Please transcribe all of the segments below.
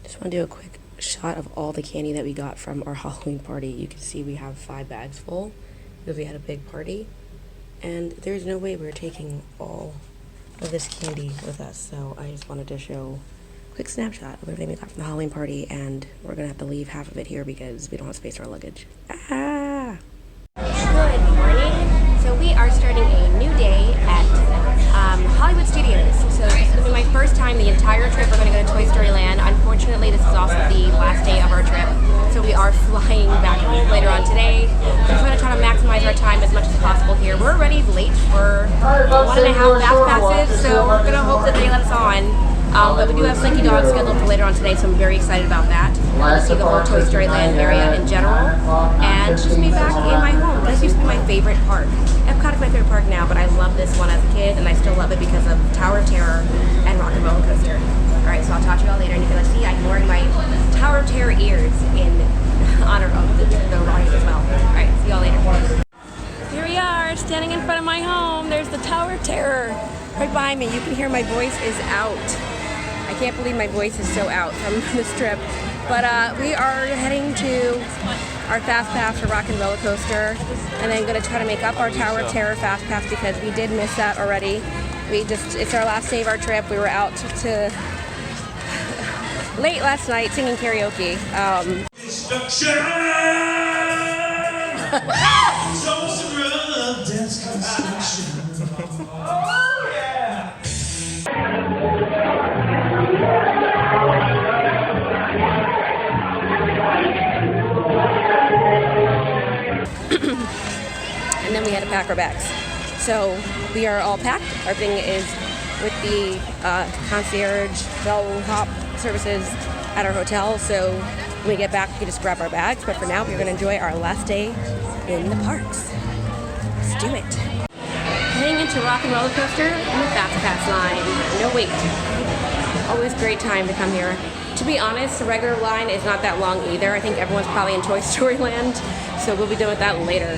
Just want to do a quick shot of all the candy that we got from our Halloween party. You can see we have 5 bags full because we had a big party, and there's no way we're taking all of this candy with us, so I just wanted to show a quick snapshot of everything we got from the Halloween party, and we're gonna have to leave half of it here because we don't have space for our luggage. Ah! Good morning. So we are starting a new day at Hollywood Studios. So this is going to be my first time the entire trip. We're going to go to Toy Story Land. Unfortunately, this is also the last day of our trip. So we are flying back home later on today. We're going to try to maximize our time as much as possible here. We're already late for 1.5 fast passes, so we're going to hope that they let us on. But we do have Slinky Dog scheduled for later on today, so I'm very excited about that. To see the whole Toy Story Land area in general, and just be back in my home. This used to be my favorite park. Epcot is my favorite park now, but I love this one as a kid, and I still love it because of Tower of Terror and Rock and Roller Coaster. Alright, so I'll talk to you all later, and you can see I'm wearing my Tower of Terror ears in honor of the ride as well. Alright, see y'all later. Here we are, standing in front of my home. There's the Tower of Terror right behind me. You can hear my voice is out. I can't believe my voice is so out from this trip. But we are heading to our Fast Pass for Rock and Roller Coaster, and then going to try to make up our Tower of Terror Fast Pass because we did miss that already. It's our last day of our trip. We were out to late last night singing karaoke. And then we had to pack our bags. So we are all packed. Our thing is with the concierge bellhop services at our hotel. So when we get back, we can just grab our bags. But for now, we're going to enjoy our last day in the parks. Let's do it. Heading into Rock and Roller Coaster in the Fast Pass line. No wait. Always great time to come here. To be honest, the regular line is not that long either. I think everyone's probably in Toy Story Land, so we'll be done with that later.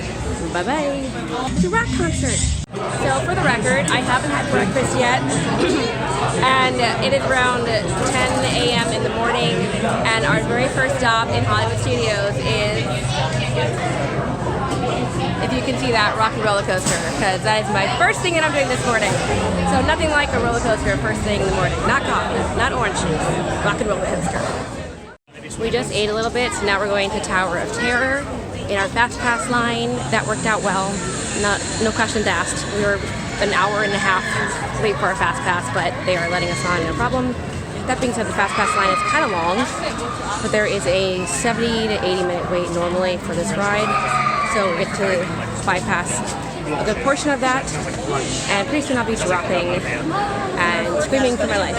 Bye-bye. It's a rock concert. So for the record, I haven't had breakfast yet, and it is around 10 a.m. in the morning, and our very first stop in Hollywood Studios is, if you can see that, Rock and Roller Coaster, because that is my first thing that I'm doing this morning. So nothing like a roller coaster first thing in the morning. Not coffee, not orange juice, Rock and Roller Coaster. We just ate a little bit, so now we're going to Tower of Terror in our Fast Pass line. That worked out well. No questions asked. We were an hour and a half late for our Fast Pass, but they are letting us on, no problem. That being said, the Fast Pass line is kind of long, but there is a 70 to 80 minute wait normally for this ride. So we get to bypass a good portion of that, and pretty soon I'll be dropping and screaming for my life.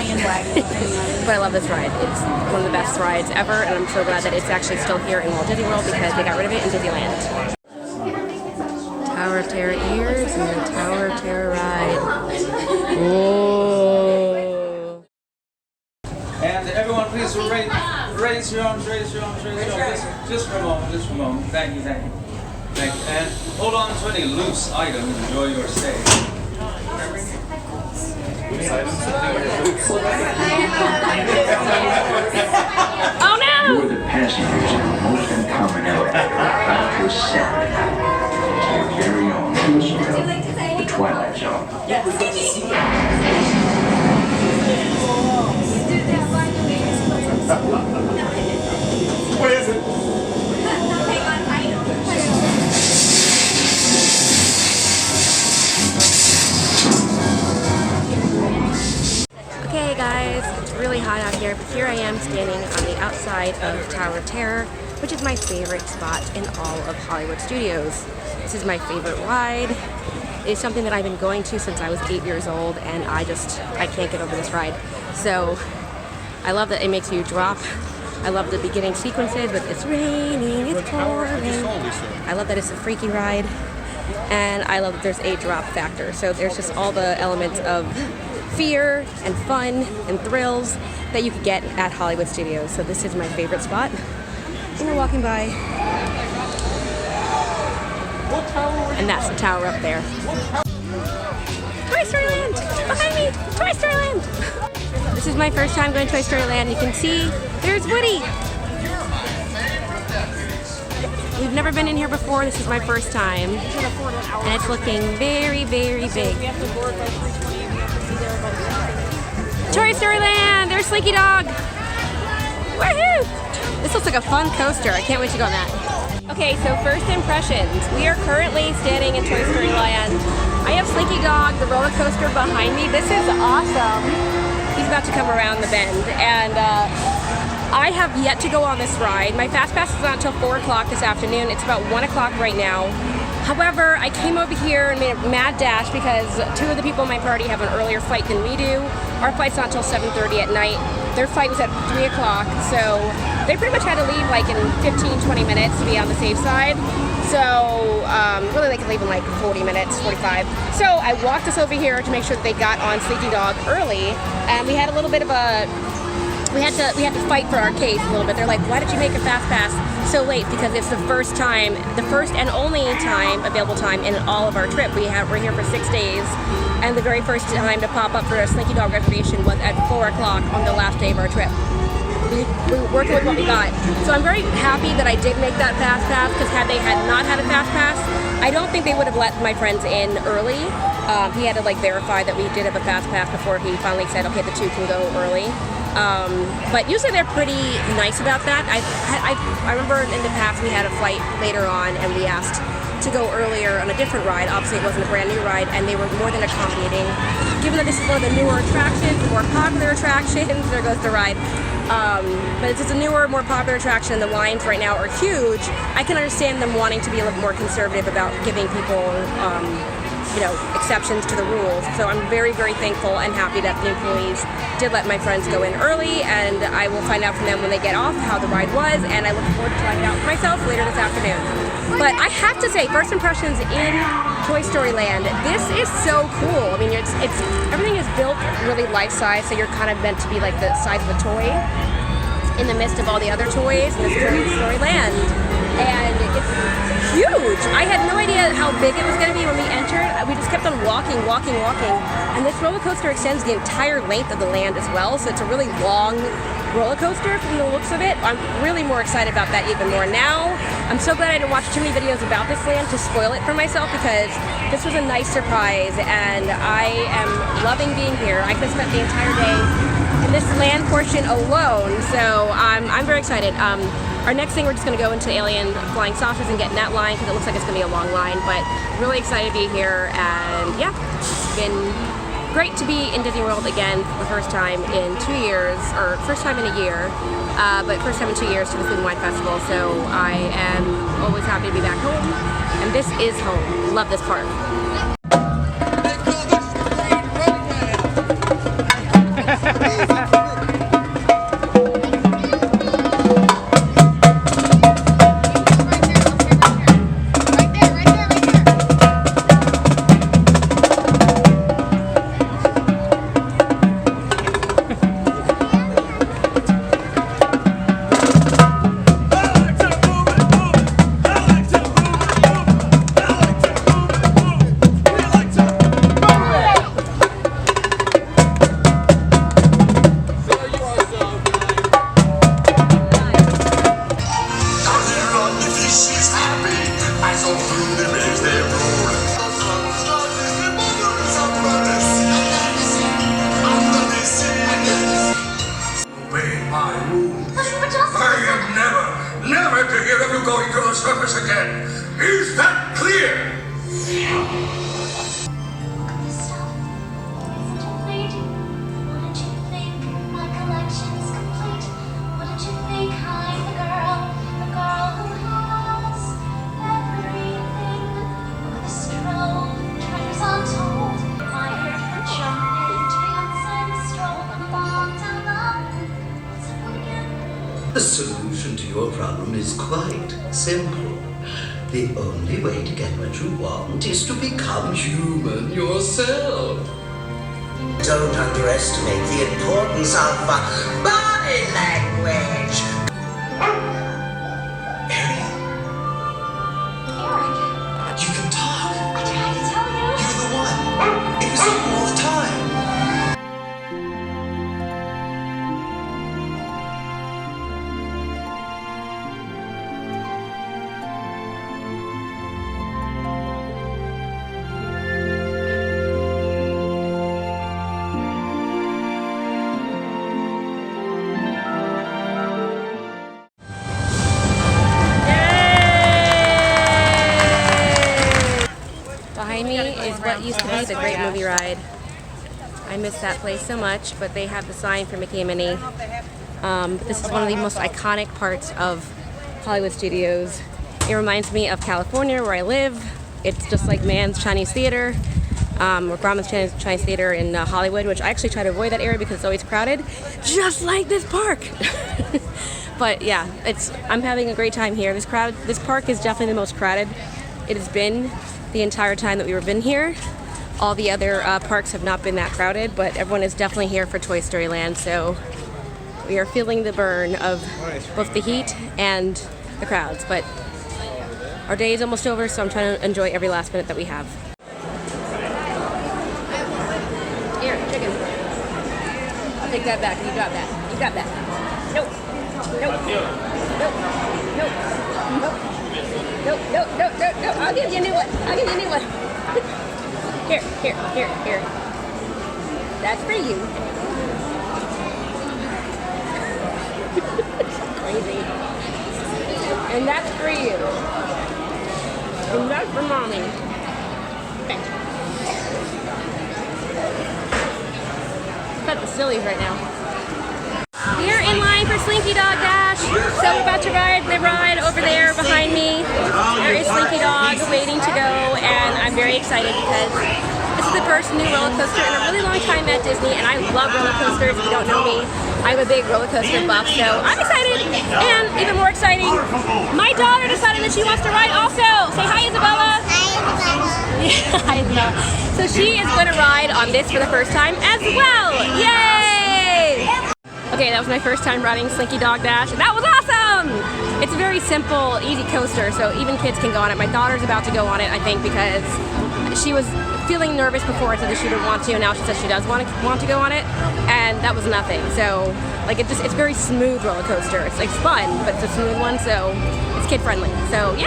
But I love this ride. It's one of the best rides ever, and I'm so glad that it's actually still here in Walt Disney World because they got rid of it in Disneyland. Tower of Terror ears and the Tower of Terror ride. Whoa. And everyone, please raise your arms, raise your arms, raise your arms. Just for a moment, just for a moment. Thank you, thank you. Thank you. And hold on to any loose items. Enjoy your stay. Oh no! You are the passengers in the most uncommon element of this set. It's your very own zone, the Twilight Zone. What is it? Okay guys, it's really hot out here, but here I am standing on the outside of Tower of Terror, which is my favorite spot in all of Hollywood Studios. This is my favorite ride. It's something that I've been going to since I was 8 years old, and I can't get over this ride. So I love that it makes you drop. I love the beginning sequences with it's raining, it's pouring. I love that it's a freaky ride, and I love that there's a drop factor. So there's just all the elements of fear and fun and thrills that you could get at Hollywood Studios. So this is my favorite spot. And we're walking by. And that's the tower up there. Toy Story Land! Behind me! Toy Story Land! This is my first time going to Toy Story Land. You can see There's Woody. We've never been in here before. This is my first time. And it's looking very, very big. Toy Story Land! There's Slinky Dog! Woohoo! This looks like a fun coaster. I can't wait to go on that. Okay, so first impressions. We are currently standing in Toy Story Land. I have Slinky Dog, the roller coaster behind me. This is awesome. He's about to come around the bend, and I have yet to go on this ride. My Fast Pass is not until 4 o'clock this afternoon. It's about 1 o'clock right now. However, I came over here and made a mad dash because 2 of the people in my party have an earlier flight than we do. Our flight's not until 7:30 at night. Their flight was at 3 o'clock, so they pretty much had to leave like in 15-20 minutes to be on the safe side. So really they could leave in like 40 minutes, 45. So I walked us over here to make sure that they got on Slinky Dog early, and we had a little bit of a we had to fight for our case a little bit. They're like, why did you make a Fast Pass so late? Because it's the first and only available time in all of our trip. We're here for 6 days, and the very first time to pop up for a Slinky Dog reservation was at 4 o'clock on the last day of our trip. We were working with what we got. So I'm very happy that I did make that Fast Pass, because had they not had a Fast Pass, I don't think they would have let my friends in early. He had to like verify that we did have a Fast Pass before he finally said, okay, the 2 can go early. But usually they're pretty nice about that. I remember in the past we had a flight later on and we asked to go earlier on a different ride. Obviously it wasn't a brand new ride, and they were more than accommodating. Given that this is one of the newer attractions, the more popular attractions, there goes the ride. But it's a newer, more popular attraction, and the lines right now are huge. I can understand them wanting to be a little more conservative about giving people exceptions to the rules. So I'm very, very thankful and happy that the employees did let my friends go in early, and I will find out from them when they get off how the ride was, and I look forward to trying it out for myself later this afternoon. But I have to say, first impressions in Toy Story Land, this is so cool. I mean, it's everything is built really life-size, so you're kind of meant to be like the size of a toy in the midst of all the other toys in this Toy Story Land. And it's huge. I had no idea how big it was going to be when we entered. We just kept on walking. And this roller coaster extends the entire length of the land as well, so it's a really long roller coaster from the looks of it. I'm really more excited about that even more now. I'm so glad I didn't watch too many videos about this land to spoil it for myself, because this was a nice surprise, and I am loving being here. I could have spent the entire day in this land portion alone, so I'm very excited. Our next thing, we're just going to go into Alien Flying Saucers and get in that line, because it looks like it's going to be a long line, but really excited to be here, and yeah, it's been great to be in Disney World again for the first time in 2 years, or first time in a year, but first time in 2 years to the Food and Wine Festival, so I am always happy to be back home, and this is home. Love this park. Is that clear? The solution to your problem is quite simple. The only way to get what you want is to become human yourself. Don't underestimate the importance of body language. Ariel? Eric. You can talk. I tried to tell you. You're the one. It was you all the time. I miss that place so much, but they have the sign for Mickey and Minnie. This is one of the most iconic parts of Hollywood Studios. It reminds me of California, where I live. It's just like Mann's Chinese Theater, or Grauman's Chinese Theater in Hollywood, which I actually try to avoid that area because it's always crowded, just like this park. But yeah, I'm having a great time here. This park is definitely the most crowded it has been the entire time that we've been here. All the other parks have not been that crowded, but everyone is definitely here for Toy Story Land, so we are feeling the burn of both the heat and the crowds. But our day is almost over, so I'm trying to enjoy every last minute that we have. Here, chicken. I'll take that back. You got that. You got that. Nope. Nope. Nope. Nope. Nope. Nope. Nope. Nope. Nope. Nope. I'll give you a new one. I'll give you a new one. Here. That's for you. Crazy. And that's for you. And that's for Mommy. Okay. Cut the sillies right now. We are in line for Slinky Dog Dash. So we're about to ride the ride over there behind me. There is Slinky Dog waiting to go, and I'm very excited because this is the first new roller coaster in a really long time at Disney, and I love roller coasters. If you don't know me, I'm a big roller coaster buff, so I'm excited. And even more exciting, my daughter decided that she wants to ride also. Say hi, Isabella. Hi, Isabella. So she is going to ride on this for the first time as well. Yay! Okay, that was my first time riding Slinky Dog Dash, and that was awesome! It's a very simple, easy coaster, so even kids can go on it. My daughter's about to go on it, I think, because she was feeling nervous before, so that she didn't want to, and now she says she does want to go on it, and that was nothing. So, like, it's very smooth roller coaster. It's like fun, but it's a smooth one, so it's kid friendly. So, yay!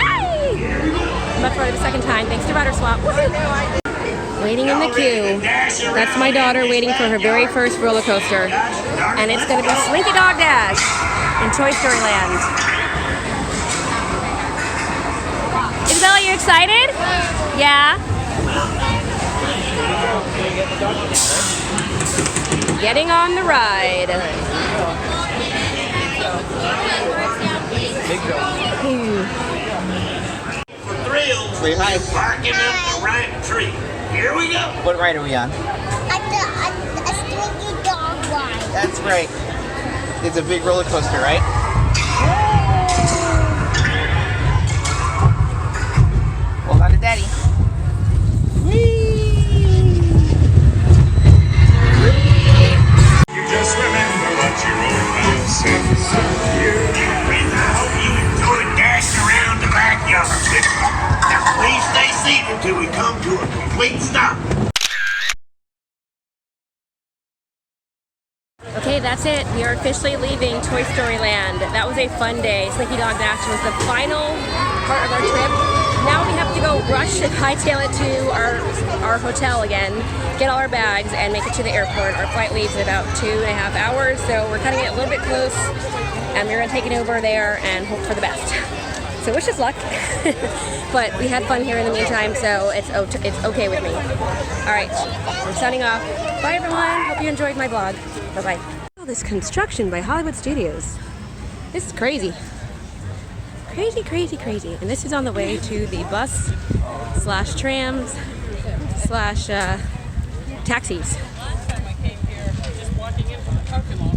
I'm about to ride it a second time, thanks to Rider Swap. Woohoo! Waiting in the queue. That's my daughter waiting for her very first roller coaster. And it's going to be Slinky Dog Dash in Toy Story Land. Isabella, you excited? Yeah? Getting on the ride. For thrills, Wait, hi. barking up the right tree. Here we go. What ride are we on? A Slinky Dog ride. That's right. It's a big roller coaster, right? Hold on to Daddy. You just remember what your old man said. And I hope you enjoyed dashing around the backyard. Now please stay seated until we come to a complete stop. Okay, that's it. We are officially leaving Toy Story Land. That was a fun day. Slinky Dog Dash was the final part of our trip. Now we have to go rush and hightail it to our hotel again, get all our bags, and make it to the airport. Our flight leaves in about 2.5 hours, so we're cutting it a little bit close, and we're gonna take it over there and hope for the best. So wish us luck. But we had fun here in the meantime, so it's okay with me. All right, I'm signing off. Bye everyone. Hope you enjoyed my vlog. Bye-bye. Oh, this construction by Hollywood Studios. This is crazy. Crazy, crazy, crazy. And this is on the way to the bus / trams / taxis. Last time I came here, just walking in from the parking lot,